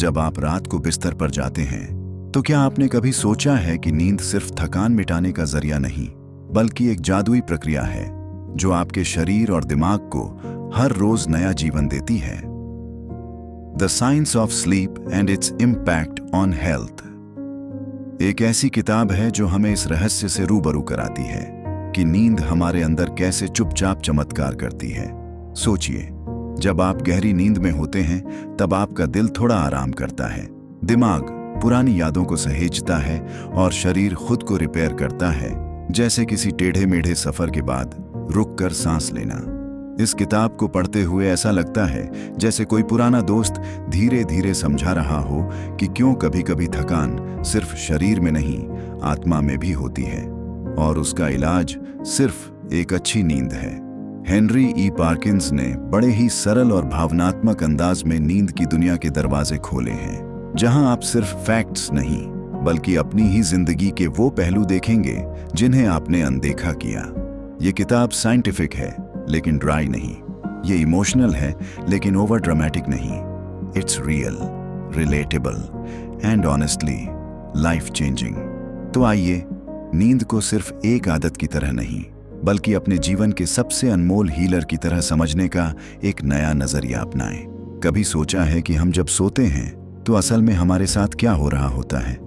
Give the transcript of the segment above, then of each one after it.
जब आप रात को बिस्तर पर जाते हैं तो क्या आपने कभी सोचा है कि नींद सिर्फ थकान मिटाने का जरिया नहीं, बल्कि एक जादुई प्रक्रिया है जो आपके शरीर और दिमाग को हर रोज नया जीवन देती है। The science of sleep and its impact on health एक ऐसी किताब है जो हमें इस रहस्य से रूबरू कराती है कि नींद हमारे अंदर कैसे चुपचाप चमत्कार करती है। सोचिए, जब आप गहरी नींद में होते हैं तब आपका दिल थोड़ा आराम करता है, दिमाग पुरानी यादों को सहेजता है और शरीर खुद को रिपेयर करता है, जैसे किसी टेढ़े मेढ़े सफर के बाद रुककर सांस लेना। इस किताब को पढ़ते हुए ऐसा लगता है जैसे कोई पुराना दोस्त धीरे धीरे समझा रहा हो कि क्यों कभी कभी थकान सिर्फ शरीर में नहीं, आत्मा में भी होती है और उसका इलाज सिर्फ एक अच्छी नींद है। हेनरी ई पार्किंस ने बड़े ही सरल और भावनात्मक अंदाज में नींद की दुनिया के दरवाजे खोले हैं, जहां आप सिर्फ फैक्ट्स नहीं बल्कि अपनी ही जिंदगी के वो पहलू देखेंगे जिन्हें आपने अनदेखा किया। ये किताब साइंटिफिक है लेकिन ड्राई नहीं, ये इमोशनल है लेकिन ओवर ड्रामेटिक नहीं। It's real, relatable and honestly life changing. तो आइए नींद को सिर्फ एक आदत की तरह नहीं बल्कि अपने जीवन के सबसे अनमोल हीलर की तरह समझने का एक नया नजरिया अपनाएं। कभी सोचा है कि हम जब सोते हैं तो असल में हमारे साथ क्या हो रहा होता है?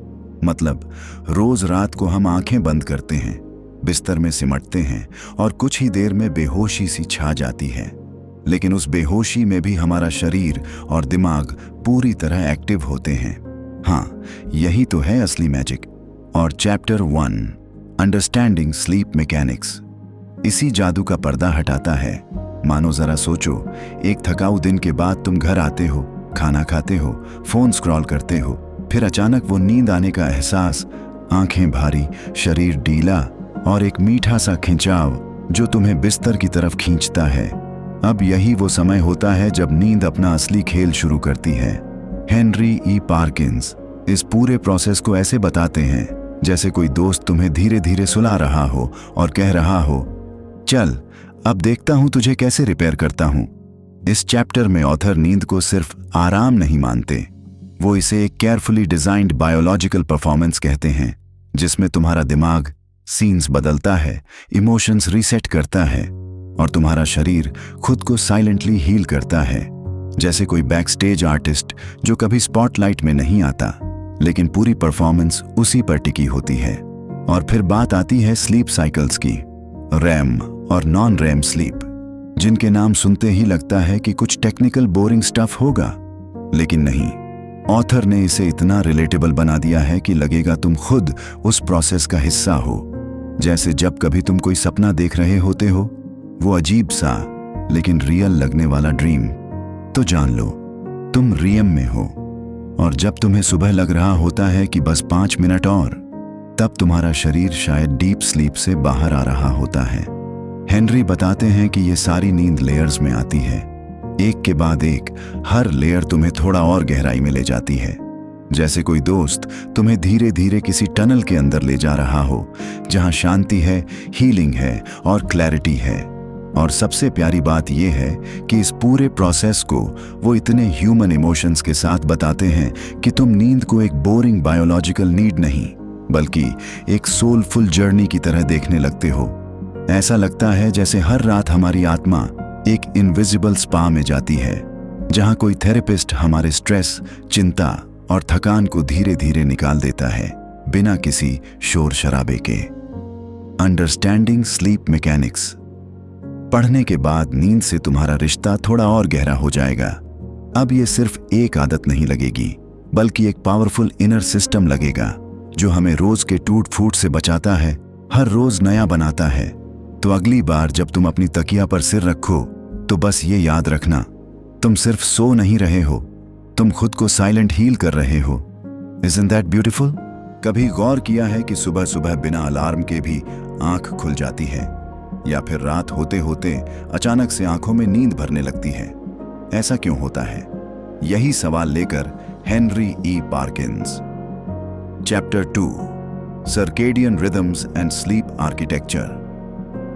मतलब रोज रात को हम आंखें बंद करते हैं, बिस्तर में सिमटते हैं और कुछ ही देर में बेहोशी सी छा जाती है, लेकिन उस बेहोशी में भी हमारा शरीर और दिमाग पूरी तरह एक्टिव होते हैं। हाँ, यही तो है असली मैजिक। और चैप्टर 1 अंडरस्टैंडिंग स्लीप मैकेनिक्स इसी जादू का पर्दा हटाता है। मानो जरा सोचो, एक थकाऊ दिन के बाद तुम घर आते हो, खाना खाते हो, फोन स्क्रॉल करते हो, फिर अचानक वो नींद आने का एहसास, आंखें भारी, शरीर ढीला और एक मीठा सा खिंचाव जो तुम्हें बिस्तर की तरफ खींचता है। अब यही वो समय होता है जब नींद अपना असली खेल शुरू करती है। हेनरी ई पार्किंस इस पूरे प्रोसेस को ऐसे बताते हैं जैसे कोई दोस्त तुम्हें धीरे धीरे सुला रहा हो और कह रहा हो, चल अब देखता हूं तुझे कैसे रिपेयर करता हूं। इस चैप्टर में ऑथर नींद को सिर्फ आराम नहीं मानते, वो इसे एक केयरफुली डिजाइंड बायोलॉजिकल परफॉर्मेंस कहते हैं, जिसमें तुम्हारा दिमाग सीन्स बदलता है, इमोशंस रीसेट करता है और तुम्हारा शरीर खुद को साइलेंटली हील करता है। जैसे कोई बैक स्टेज आर्टिस्ट जो कभी स्पॉटलाइट में नहीं आता, लेकिन पूरी परफॉर्मेंस उसी पर टिकी होती है। और फिर बात आती है स्लीप साइकिल्स की, रैम और नॉन रैम स्लीप, जिनके नाम सुनते ही लगता है कि कुछ टेक्निकल बोरिंग स्टफ होगा, लेकिन नहीं। ऑथर ने इसे इतना रिलेटेबल बना दिया है कि लगेगा तुम खुद उस प्रोसेस का हिस्सा हो। जैसे जब कभी तुम कोई सपना देख रहे होते हो, वो अजीब सा लेकिन रियल लगने वाला ड्रीम, तो जान लो तुम रियम में हो। और जब तुम्हें सुबह लग रहा होता है कि बस 5 मिनट और, तब तुम्हारा शरीर शायद डीप स्लीप से बाहर आ रहा होता है। हेनरी बताते हैं कि ये सारी नींद लेयर्स में आती है, एक के बाद एक हर लेयर तुम्हें थोड़ा और गहराई में ले जाती है। जैसे कोई दोस्त तुम्हें धीरे धीरे किसी टनल के अंदर ले जा रहा हो, जहां शांति है, हीलिंग है और क्लैरिटी है। और सबसे प्यारी बात यह है कि इस पूरे प्रोसेस को वो इतने ह्यूमन इमोशंस के साथ बताते हैं कि तुम नींद को एक बोरिंग बायोलॉजिकल नीड नहीं बल्कि एक सोलफुल जर्नी की तरह देखने लगते हो। ऐसा लगता है जैसे हर रात हमारी आत्मा एक इनविजिबल स्पा में जाती है, जहां कोई थेरेपिस्ट हमारे स्ट्रेस, चिंता और थकान को धीरे धीरे निकाल देता है, बिना किसी शोर शराबे के। अंडरस्टैंडिंग स्लीप मैकेनिक्स पढ़ने के बाद नींद से तुम्हारा रिश्ता थोड़ा और गहरा हो जाएगा। अब ये सिर्फ एक आदत नहीं लगेगी, बल्कि एक पावरफुल इनर सिस्टम लगेगा जो हमें रोज के टूट फूट से बचाता है, हर रोज नया बनाता है। तो अगली बार जब तुम अपनी तकिया पर सिर रखो तो बस ये याद रखना, तुम सिर्फ सो नहीं रहे हो, तुम खुद को साइलेंट हील कर रहे हो। Isn't that beautiful? कभी गौर किया है कि सुबह सुबह बिना अलार्म के भी आंख खुल जाती है, या फिर रात होते होते अचानक से आंखों में नींद भरने लगती है? ऐसा क्यों होता है? यही सवाल लेकर Henry E पार्किंस chapter 2 circadian rhythms and sleep architecture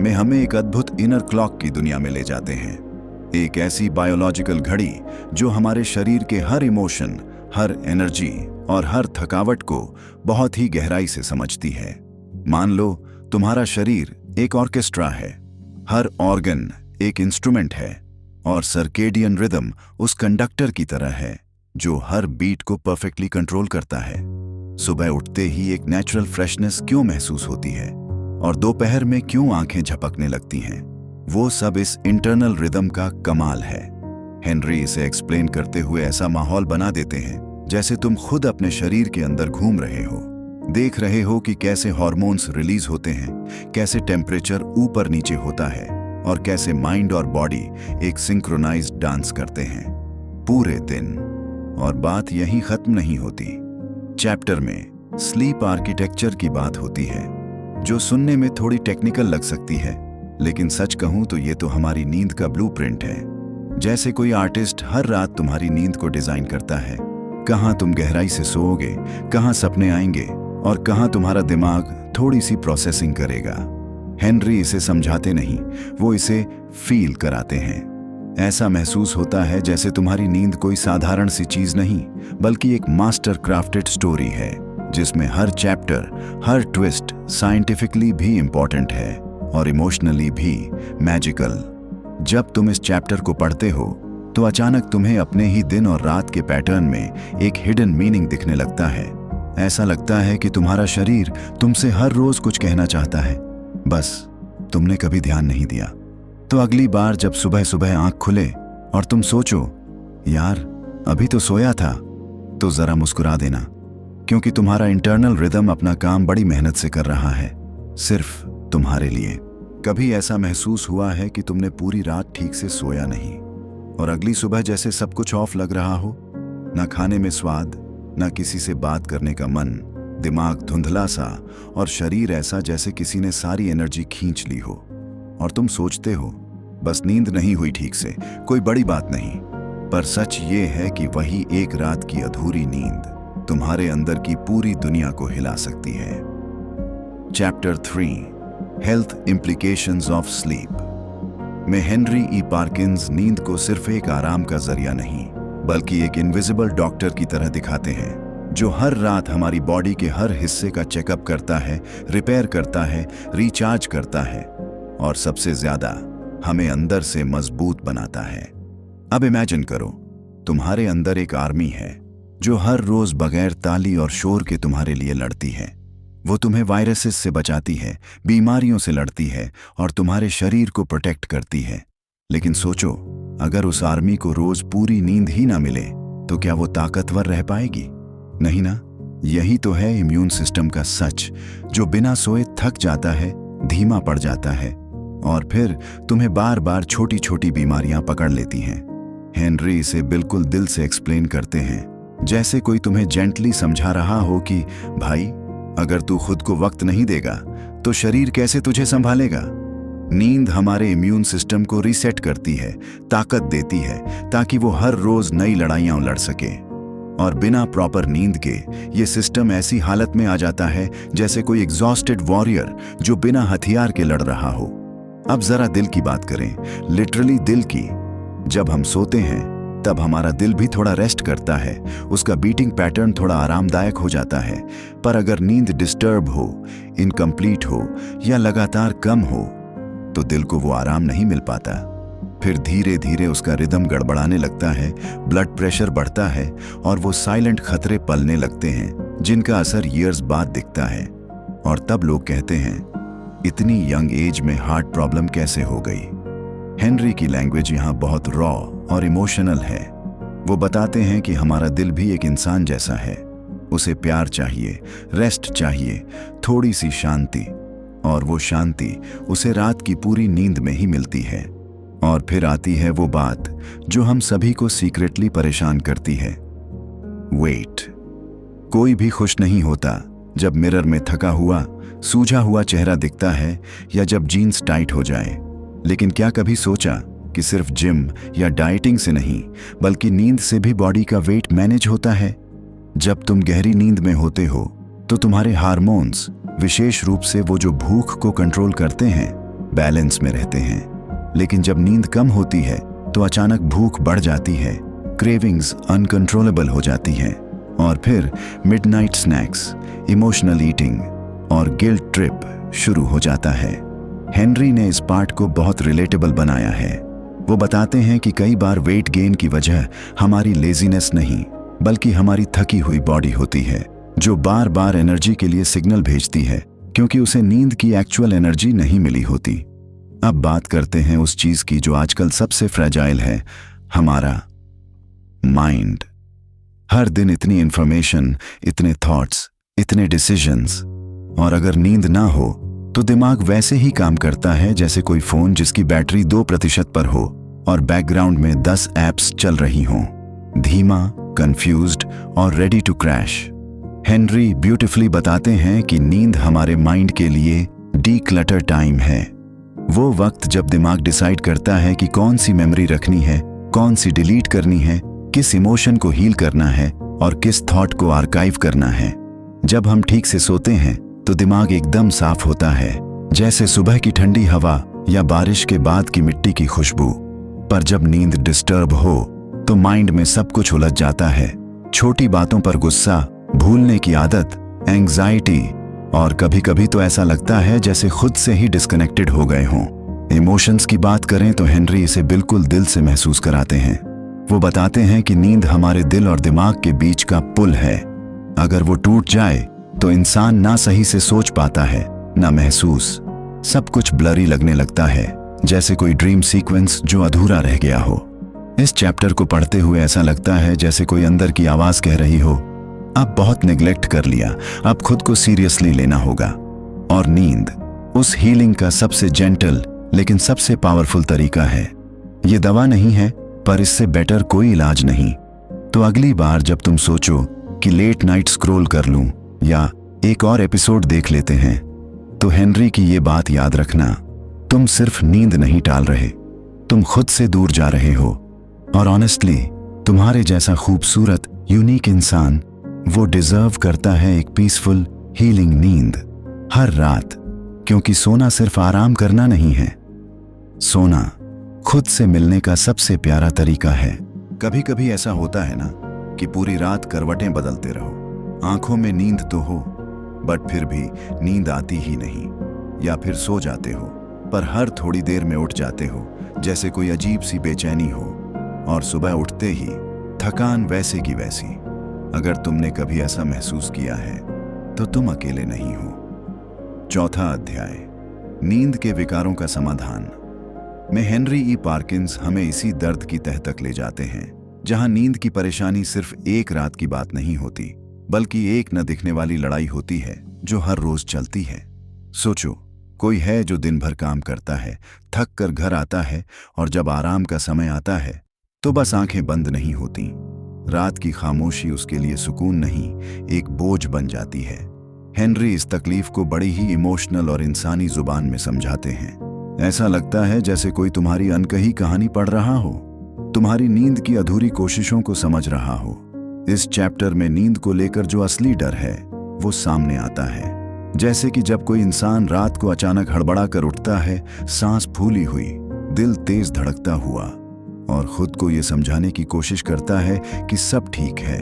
में हमें एक अद्भुत इनर क्लॉक की दुनिया में ले जाते हैं। एक ऐसी बायोलॉजिकल घड़ी जो हमारे शरीर के हर इमोशन, हर एनर्जी और हर थकावट को बहुत ही गहराई से समझती है। मान लो तुम्हारा शरीर एक ऑर्केस्ट्रा है, हर ऑर्गन एक इंस्ट्रूमेंट है और सर्केडियन रिदम उस कंडक्टर की तरह है जो हर बीट को परफेक्टली कंट्रोल करता है। सुबह उठते ही एक नेचुरल फ्रेशनेस क्यों महसूस होती है और दोपहर में क्यों आंखें झपकने लगती हैं, वो सब इस इंटरनल रिदम का कमाल है। हेनरी इसे एक्सप्लेन करते हुए ऐसा माहौल बना देते हैं जैसे तुम खुद अपने शरीर के अंदर घूम रहे हो, देख रहे हो कि कैसे हार्मोन्स रिलीज होते हैं, कैसे टेम्परेचर ऊपर नीचे होता है और कैसे माइंड और बॉडी एक सिंक्रोनाइज्ड डांस करते हैं पूरे दिन। और बात यहीं खत्म नहीं होती। चैप्टर में स्लीप आर्किटेक्चर की बात होती है जो सुनने में थोड़ी टेक्निकल लग सकती है, लेकिन सच कहूं तो ये तो हमारी नींद का ब्लूप्रिंट है। जैसे कोई आर्टिस्ट हर रात तुम्हारी नींद को डिजाइन करता है, कहां तुम गहराई से सोओगे, कहां सपने आएंगे और कहां तुम्हारा दिमाग थोड़ी सी प्रोसेसिंग करेगा। हेनरी इसे समझाते नहीं, वो इसे फील कराते हैं। ऐसा महसूस होता है जैसे तुम्हारी नींद कोई साधारण सी चीज नहीं, बल्कि एक मास्टर क्राफ्टेड स्टोरी है जिसमें हर चैप्टर, हर ट्विस्ट साइंटिफिकली भी इंपॉर्टेंट है और इमोशनली भी मैजिकल। जब तुम इस चैप्टर को पढ़ते हो तो अचानक तुम्हें अपने ही दिन और रात के पैटर्न में एक हिडन मीनिंग दिखने लगता है। ऐसा लगता है कि तुम्हारा शरीर तुमसे हर रोज कुछ कहना चाहता है, बस तुमने कभी ध्यान नहीं दिया। तो अगली बार जब सुबह सुबह आंख खुले और तुम सोचो यार अभी तो सोया था, तो जरा मुस्कुरा देना, क्योंकि तुम्हारा इंटरनल रिदम अपना काम बड़ी मेहनत से कर रहा है, सिर्फ तुम्हारे लिए। कभी ऐसा महसूस हुआ है कि तुमने पूरी रात ठीक से सोया नहीं और अगली सुबह जैसे सब कुछ ऑफ लग रहा हो, ना खाने में स्वाद, ना किसी से बात करने का मन, दिमाग धुंधला सा और शरीर ऐसा जैसे किसी ने सारी एनर्जी खींच ली हो। और तुम सोचते हो बस नींद नहीं हुई ठीक से, कोई बड़ी बात नहीं। पर सच ये है कि वही एक रात की अधूरी नींद तुम्हारे अंदर की पूरी दुनिया को हिला सकती है। Chapter 3 health implications of sleep में हेनरी ई पार्किंस नींद को सिर्फ एक आराम का जरिया नहीं, बल्कि एक इनविजिबल डॉक्टर की तरह दिखाते हैं जो हर रात हमारी बॉडी के हर हिस्से का चेकअप करता है, रिपेयर करता है, रिचार्ज करता है और सबसे ज्यादा हमें अंदर से मजबूत बनाता है। अब इमेजिन करो तुम्हारे अंदर एक आर्मी है जो हर रोज बगैर ताली और शोर के तुम्हारे लिए लड़ती है। वो तुम्हें वायरसेस से बचाती है, बीमारियों से लड़ती है और तुम्हारे शरीर को प्रोटेक्ट करती है। लेकिन सोचो अगर उस आर्मी को रोज पूरी नींद ही ना मिले तो क्या वो ताकतवर रह पाएगी? नहीं ना। यही तो है इम्यून सिस्टम का सच, जो बिना सोए थक जाता है, धीमा पड़ जाता है और फिर तुम्हें बार बार छोटी छोटी बीमारियां पकड़ लेती हैं। हेनरी इसे बिल्कुल दिल से एक्सप्लेन करते हैं, जैसे कोई तुम्हें जेंटली समझा रहा हो कि भाई अगर तू खुद को वक्त नहीं देगा तो शरीर कैसे तुझे संभालेगा। नींद हमारे इम्यून सिस्टम को रीसेट करती है, ताकत देती है ताकि वो हर रोज नई लड़ाइयां लड़ सके। और बिना प्रॉपर नींद के ये सिस्टम ऐसी हालत में आ जाता है जैसे कोई एग्जॉस्टेड वॉरियर जो बिना हथियार के लड़ रहा हो। अब जरा दिल की बात करें, लिटरली दिल की। जब हम सोते हैं तब हमारा दिल भी थोड़ा रेस्ट करता है, उसका बीटिंग पैटर्न थोड़ा आरामदायक हो जाता है। पर अगर नींद डिस्टर्ब हो, इनकम्प्लीट हो या लगातार कम हो तो दिल को वो आराम नहीं मिल पाता। फिर धीरे धीरे उसका रिदम गड़बड़ाने लगता है, ब्लड प्रेशर बढ़ता है और वो साइलेंट खतरे पलने लगते हैं जिनका असर ईयर्स बाद दिखता है। और तब लोग कहते हैं इतनी यंग एज में हार्ट प्रॉब्लम कैसे हो गई। हेनरी की लैंग्वेज यहाँ बहुत रॉ और इमोशनल है। वो बताते हैं कि हमारा दिल भी एक इंसान जैसा है, उसे प्यार चाहिए, रेस्ट चाहिए, थोड़ी सी शांति, और वो शांति उसे रात की पूरी नींद में ही मिलती है। और फिर आती है वो बात जो हम सभी को सीक्रेटली परेशान करती है, वेट। कोई भी खुश नहीं होता जब मिरर में थका हुआ, सूझा हुआ चेहरा दिखता है या जब जीन्स टाइट हो जाए। लेकिन क्या कभी सोचा कि सिर्फ जिम या डाइटिंग से नहीं, बल्कि नींद से भी बॉडी का वेट मैनेज होता है। जब तुम गहरी नींद में होते हो तो तुम्हारे हार्मोन्स, विशेष रूप से वो जो भूख को कंट्रोल करते हैं, बैलेंस में रहते हैं। लेकिन जब नींद कम होती है तो अचानक भूख बढ़ जाती है, क्रेविंग्स अनकंट्रोलेबल हो जाती हैं और फिर मिडनाइट स्नैक्स, इमोशनल ईटिंग और गिल्ट ट्रिप शुरू हो जाता है। हेनरी ने इस पार्ट को बहुत रिलेटेबल बनाया है। वो बताते हैं कि कई बार वेट गेन की वजह हमारी लेजीनेस नहीं बल्कि हमारी थकी हुई बॉडी होती है, जो बार बार एनर्जी के लिए सिग्नल भेजती है क्योंकि उसे नींद की एक्चुअल एनर्जी नहीं मिली होती। अब बात करते हैं उस चीज की जो आजकल सबसे फ्रेजाइल है, हमारा माइंड। हर दिन इतनी इंफॉर्मेशन, इतने थॉट्स, इतने डिसीजंस, और अगर नींद ना हो तो दिमाग वैसे ही काम करता है जैसे कोई फोन जिसकी बैटरी 2% पर हो और बैकग्राउंड में 10 ऐप्स चल रही हों, धीमा, कंफ्यूज्ड और ready to crash. Henry beautifully बताते हैं कि नींद हमारे माइंड के लिए डीक्लटर टाइम है। वो वक्त जब दिमाग डिसाइड करता है कि कौन सी मेमोरी रखनी है, कौन सी डिलीट करनी है, किस इमोशन को हील करना है और किस थॉट को आर्काइव करना है। जब हम ठीक से सोते हैं तो दिमाग एकदम साफ होता है, जैसे सुबह की ठंडी हवा या बारिश के बाद की मिट्टी की खुशबू। पर जब नींद डिस्टर्ब हो तो माइंड में सब कुछ उलझ जाता है। छोटी बातों पर गुस्सा, भूलने की आदत, एंग्जाइटी, और कभी कभी तो ऐसा लगता है जैसे खुद से ही डिस्कनेक्टेड हो गए हों। इमोशंस की बात करें तो हेनरी इसे बिल्कुल दिल से महसूस कराते हैं। वो बताते हैं कि नींद हमारे दिल और दिमाग के बीच का पुल है। अगर वो टूट जाए तो इंसान ना सही से सोच पाता है, ना महसूस। सब कुछ ब्लरी लगने लगता है, जैसे कोई ड्रीम सीक्वेंस जो अधूरा रह गया हो। इस चैप्टर को पढ़ते हुए ऐसा लगता है जैसे कोई अंदर की आवाज कह रही हो, अब बहुत नेग्लेक्ट कर लिया, अब खुद को सीरियसली लेना होगा। और नींद उस हीलिंग का सबसे जेंटल लेकिन सबसे पावरफुल तरीका है। ये दवा नहीं है, पर इससे बेटर कोई इलाज नहीं। तो अगली बार जब तुम सोचो कि लेट नाइट स्क्रॉल कर लूं या एक और एपिसोड देख लेते हैं, तो हेनरी की ये बात याद रखना, तुम सिर्फ नींद नहीं टाल रहे, तुम खुद से दूर जा रहे हो। और ऑनेस्टली तुम्हारे जैसा खूबसूरत, यूनिक इंसान वो डिजर्व करता है एक पीसफुल, हीलिंग नींद हर रात, क्योंकि सोना सिर्फ आराम करना नहीं है, सोना खुद से मिलने का सबसे प्यारा तरीका है। कभी कभी ऐसा होता है ना कि पूरी रात करवटें बदलते रहो, आंखों में नींद तो हो बट फिर भी नींद आती ही नहीं, या फिर सो जाते हो पर हर थोड़ी देर में उठ जाते हो जैसे कोई अजीब सी बेचैनी हो, और सुबह उठते ही थकान वैसे की वैसी। अगर तुमने कभी ऐसा महसूस किया है तो तुम अकेले नहीं हो। चौथा अध्याय, नींद के विकारों का समाधान में हेनरी ई पार्किंस हमें इसी दर्द की तह तक ले जाते हैं, जहां नींद की परेशानी सिर्फ एक रात की बात नहीं होती बल्कि एक न दिखने वाली लड़ाई होती है जो हर रोज चलती है। सोचो, कोई है जो दिन भर काम करता है, थक कर घर आता है और जब आराम का समय आता है तो बस आंखें बंद नहीं होती। रात की खामोशी उसके लिए सुकून नहीं, एक बोझ बन जाती है। हेनरी इस तकलीफ को बड़ी ही इमोशनल और इंसानी जुबान में समझाते हैं। ऐसा लगता है जैसे कोई तुम्हारी अनकही कहानी पढ़ रहा हो, तुम्हारी नींद की अधूरी कोशिशों को समझ रहा हो। इस चैप्टर में नींद को लेकर जो असली डर है वो सामने आता है, जैसे कि जब कोई इंसान रात को अचानक हड़बड़ा कर उठता है, सांस फूली हुई, दिल तेज धड़कता हुआ, और खुद को ये समझाने की कोशिश करता है कि सब ठीक है,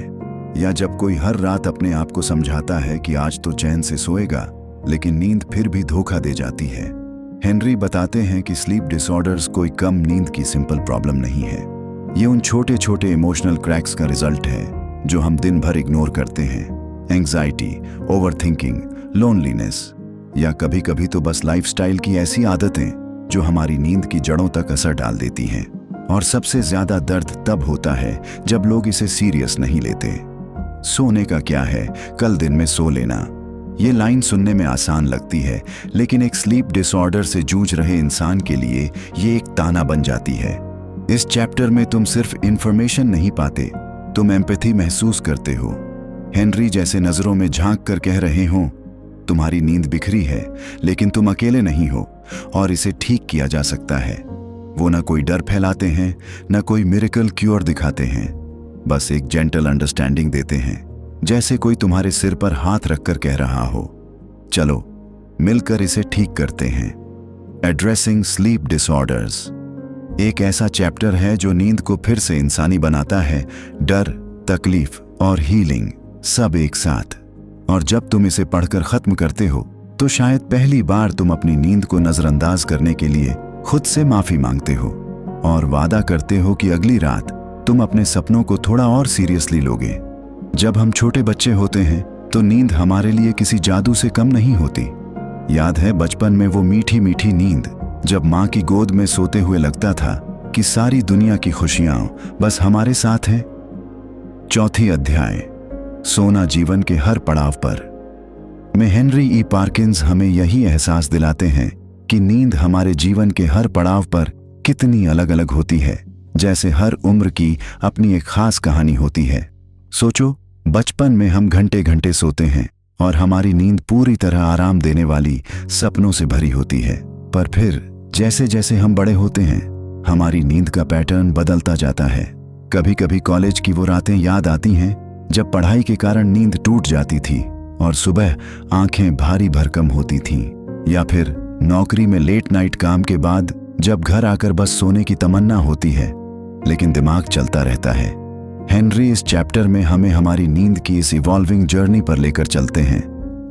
या जब कोई हर रात अपने आप को समझाता है कि आज तो चैन से सोएगा, लेकिन नींद फिर भी धोखा दे जाती है। हेनरी बताते हैं कि स्लीप डिसऑर्डर्स कोई कम नींद की सिंपल प्रॉब्लम नहीं है, ये उन छोटे छोटे इमोशनल क्रैक्स का रिजल्ट है जो हम दिन भर इग्नोर करते हैं। एंग्जाइटी, ओवरथिंकिंग, लोनलीनेस, या कभी कभी तो बस लाइफस्टाइल की ऐसी आदतें जो हमारी नींद की जड़ों तक असर डाल देती हैं। और सबसे ज्यादा दर्द तब होता है जब लोग इसे सीरियस नहीं लेते। सोने का क्या है, कल दिन में सो लेना, ये लाइन सुनने में आसान लगती है, लेकिन एक स्लीप डिसऑर्डर से जूझ रहे इंसान के लिए ये एक ताना बन जाती है। इस चैप्टर में तुम सिर्फ इंफॉर्मेशन नहीं पाते, तुम एम्पैथी महसूस करते हो। हेनरी जैसे नजरों में झांक कर कह रहे हो, तुम्हारी नींद बिखरी है लेकिन तुम अकेले नहीं हो और इसे ठीक किया जा सकता है। वो ना कोई डर फैलाते हैं, ना कोई मिरेकल क्योर दिखाते हैं, बस एक जेंटल अंडरस्टैंडिंग देते हैं, जैसे कोई तुम्हारे सिर पर हाथ रखकर कह रहा हो, चलो मिलकर इसे ठीक करते हैं। एड्रेसिंग स्लीप डिसऑर्डर्स एक ऐसा चैप्टर है जो नींद को फिर से इंसानी बनाता है। डर, तकलीफ और हीलिंग सब एक साथ। और जब तुम इसे पढ़कर खत्म करते हो तो शायद पहली बार तुम अपनी नींद को नजरअंदाज करने के लिए खुद से माफी मांगते हो और वादा करते हो कि अगली रात तुम अपने सपनों को थोड़ा और सीरियसली लोगे। जब हम छोटे बच्चे होते हैं तो नींद हमारे लिए किसी जादू से कम नहीं होती। याद है बचपन में वो मीठी मीठी नींद, जब माँ की गोद में सोते हुए लगता था कि सारी दुनिया की खुशियां बस हमारे साथ हैं। चौथी अध्याय, सोना जीवन के हर पड़ाव पर में हेनरी ई पार्किंस हमें यही एहसास दिलाते हैं कि नींद हमारे जीवन के हर पड़ाव पर कितनी अलग अलग होती है, जैसे हर उम्र की अपनी एक खास कहानी होती है। सोचो, बचपन में हम घंटे घंटे सोते हैं और हमारी नींद पूरी तरह आराम देने वाली सपनों से भरी होती है। पर फिर जैसे जैसे हम बड़े होते हैं हमारी नींद का पैटर्न बदलता जाता है। कभी कभी कॉलेज की वो रातें याद आती हैं जब पढ़ाई के कारण नींद टूट जाती थी और सुबह आंखें भारी भरकम होती थीं, या फिर नौकरी में लेट नाइट काम के बाद जब घर आकर बस सोने की तमन्ना होती है लेकिन दिमाग चलता रहता है। हेनरी इस चैप्टर में हमें हमारी नींद की इस इवॉल्विंग जर्नी पर लेकर चलते हैं,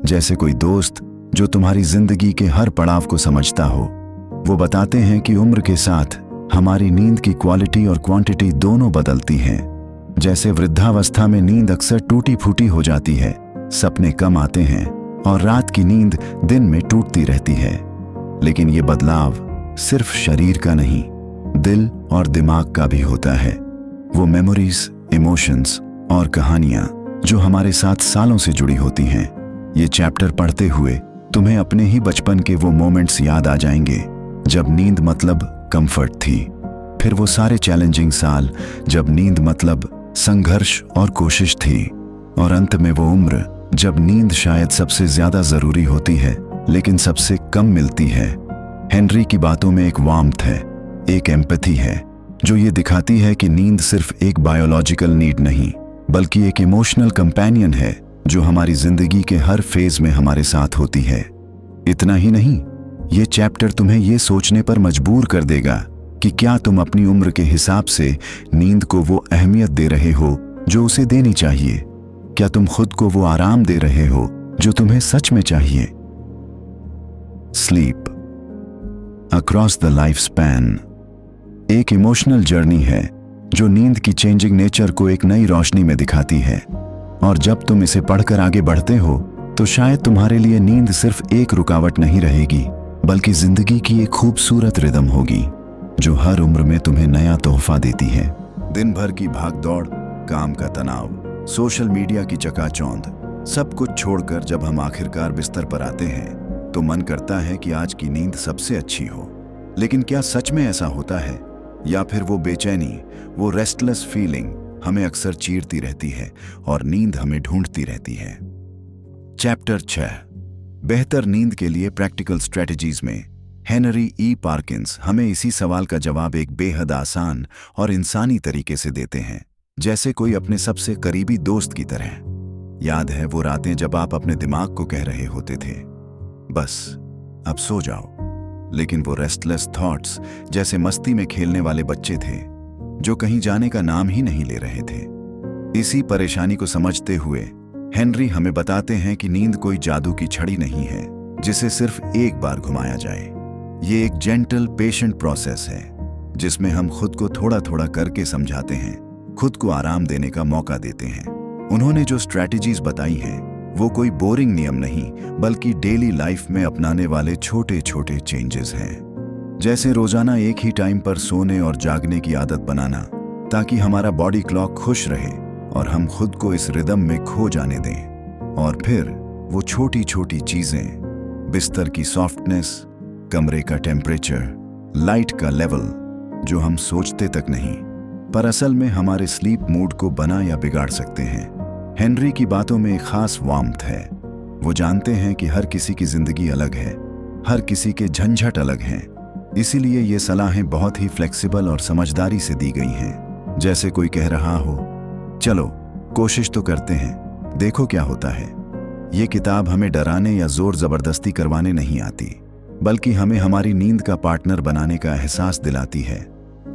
जैसे कोई दोस्त जो तुम्हारी जिंदगी के हर पड़ाव को समझता हो। वो बताते हैं कि उम्र के साथ हमारी नींद की क्वालिटी और क्वांटिटी दोनों बदलती हैं। जैसे वृद्धावस्था में नींद अक्सर टूटी फूटी हो जाती है, सपने कम आते हैं और रात की नींद दिन में टूटती रहती है। लेकिन ये बदलाव सिर्फ शरीर का नहीं, दिल और दिमाग का भी होता है। वो मेमोरीज, इमोशंस और कहानियां जो हमारे साथ सालों से जुड़ी होती हैं। ये चैप्टर पढ़ते हुए तुम्हें अपने ही बचपन के वो मोमेंट्स याद आ जाएंगे जब नींद मतलब कंफर्ट थी, फिर वो सारे चैलेंजिंग साल जब नींद मतलब संघर्ष और कोशिश थी, और अंत में वो उम्र जब नींद शायद सबसे ज्यादा जरूरी होती है लेकिन सबसे कम मिलती है। हेनरी की बातों में एक वार्मथ है, एक एम्पैथी है जो ये दिखाती है कि नींद सिर्फ एक बायोलॉजिकल नीड नहीं बल्कि एक इमोशनल कंपेनियन है जो हमारी जिंदगी के हर फेज में हमारे साथ होती है। इतना ही नहीं, ये चैप्टर तुम्हें ये सोचने पर मजबूर कर देगा कि क्या तुम अपनी उम्र के हिसाब से नींद को वो अहमियत दे रहे हो जो उसे देनी चाहिए। क्या तुम खुद को वो आराम दे रहे हो जो तुम्हें सच में चाहिए। Sleep across the life span एक इमोशनल जर्नी है जो नींद की चेंजिंग नेचर को एक नई रोशनी में दिखाती है, और जब तुम इसे पढ़कर आगे बढ़ते हो तो शायद तुम्हारे लिए नींद सिर्फ एक रुकावट नहीं रहेगी बल्कि जिंदगी की एक खूबसूरत रिदम होगी जो हर उम्र में तुम्हें नया तोहफा देती है। दिन भर की भागदौड़, काम का तनाव, सोशल मीडिया की चकाचौंध, सब कुछ छोड़कर जब हम आखिरकार बिस्तर पर आते हैं तो मन करता है कि आज की नींद सबसे अच्छी हो। लेकिन क्या सच में ऐसा होता है, या फिर वो बेचैनी, वो रेस्टलेस फीलिंग हमें अक्सर चीरती रहती है और नींद हमें ढूंढती रहती है। चैप्टर 6, बेहतर नींद के लिए प्रैक्टिकल स्ट्रेटजीज में हेनरी ई पार्किंस हमें इसी सवाल का जवाब एक बेहद आसान और इंसानी तरीके से देते हैं, जैसे कोई अपने सबसे करीबी दोस्त की तरह। याद है वो रातें जब आप अपने दिमाग को कह रहे होते थे, बस अब सो जाओ, लेकिन वो रेस्टलेस थॉट्स जैसे मस्ती में खेलने वाले बच्चे थे जो कहीं जाने का नाम ही नहीं ले रहे थे। इसी परेशानी को समझते हुए हेनरी हमें बताते हैं कि नींद कोई जादू की छड़ी नहीं है जिसे सिर्फ एक बार घुमाया जाए। ये एक जेंटल, पेशेंट प्रोसेस है जिसमें हम खुद को थोड़ा थोड़ा करके समझाते हैं, खुद को आराम देने का मौका देते हैं। उन्होंने जो स्ट्रैटेजीज बताई हैं वो कोई बोरिंग नियम नहीं बल्कि डेली लाइफ में अपनाने वाले छोटे छोटे चेंजेस हैं। जैसे रोजाना एक ही टाइम पर सोने और जागने की आदत बनाना ताकि हमारा बॉडी क्लॉक खुश रहे और हम खुद को इस रिदम में खो जाने दें। और फिर वो छोटी छोटी चीजें, बिस्तर की सॉफ्टनेस, कमरे का टेम्परेचर, लाइट का लेवल, जो हम सोचते तक नहीं पर असल में हमारे स्लीप मूड को बना या बिगाड़ सकते हैं। हेनरी की बातों में एक खास वार्मथ है। वो जानते हैं कि हर किसी की जिंदगी अलग है, हर किसी के झंझट अलग हैं। इसीलिए ये सलाहें बहुत ही फ्लेक्सिबल और समझदारी से दी गई हैं। जैसे कोई कह रहा हो, चलो कोशिश तो करते हैं, देखो क्या होता है। ये किताब हमें डराने या जोर जबरदस्ती करवाने नहीं आती बल्कि हमें हमारी नींद का पार्टनर बनाने का एहसास दिलाती है।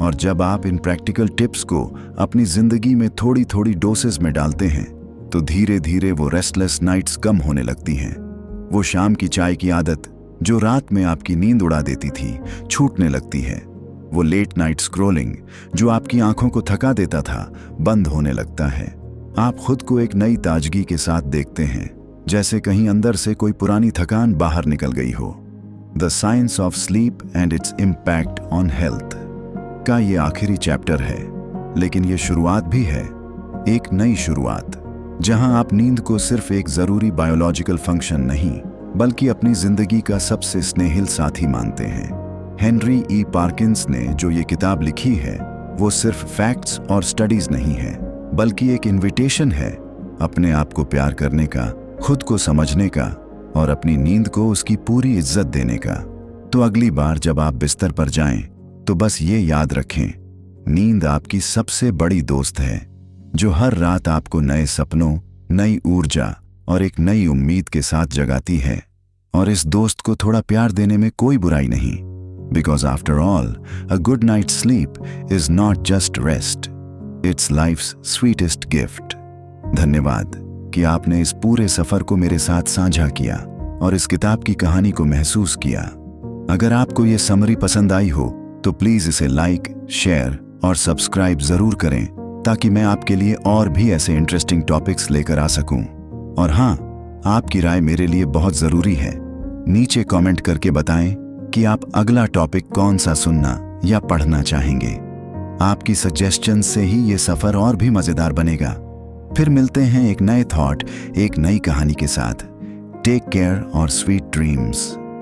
और जब आप इन प्रैक्टिकल टिप्स को अपनी जिंदगी में थोड़ी थोड़ी डोसेस में डालते हैं तो धीरे धीरे वो रेस्टलेस नाइट्स कम होने लगती हैं। वो शाम की चाय की आदत जो रात में आपकी नींद उड़ा देती थी छूटने लगती है। वो लेट नाइट स्क्रॉलिंग जो आपकी आंखों को थका देता था बंद होने लगता है। आप खुद को एक नई ताजगी के साथ देखते हैं, जैसे कहीं अंदर से कोई पुरानी थकान बाहर निकल गई हो। The science of sleep and its impact on health का ये आखिरी चैप्टर है, लेकिन ये शुरुआत भी है, एक नई शुरुआत, जहां आप नींद को सिर्फ एक जरूरी बायोलॉजिकल फंक्शन नहीं बल्कि अपनी जिंदगी का सबसे स्नेहिल साथी मानते हैं। हेनरी ई पार्किंस ने जो ये किताब लिखी है वो सिर्फ फैक्ट्स और स्टडीज नहीं है, बल्कि एक इन्विटेशन है अपने आप को प्यार करने का, खुद को समझने का और अपनी नींद को उसकी पूरी इज्जत देने का। तो अगली बार जब आप बिस्तर पर जाएं तो बस ये याद रखें, नींद आपकी सबसे बड़ी दोस्त है जो हर रात आपको नए सपनों, नई ऊर्जा और एक नई उम्मीद के साथ जगाती है। और इस दोस्त को थोड़ा प्यार देने में कोई बुराई नहीं, because after all a good night sleep is not just rest, it's life's sweetest gift. धन्यवाद कि आपने इस पूरे सफर को मेरे साथ साझा किया और इस किताब की कहानी को महसूस किया। अगर आपको ये समरी पसंद आई हो तो प्लीज इसे लाइक, शेयर और सब्सक्राइब जरूर करें, ताकि मैं आपके लिए और भी ऐसे इंटरेस्टिंग टॉपिक्स लेकर आ सकूं। और हाँ, आपकी राय मेरे लिए बहुत जरूरी है। नीचे कमेंट करके बताएं कि आप अगला टॉपिक कौन सा सुनना या पढ़ना चाहेंगे। आपकी सजेशन से ही ये सफर और भी मजेदार बनेगा। फिर मिलते हैं एक नए थॉट, एक नई कहानी के साथ। टेक केयर और स्वीट ड्रीम्स।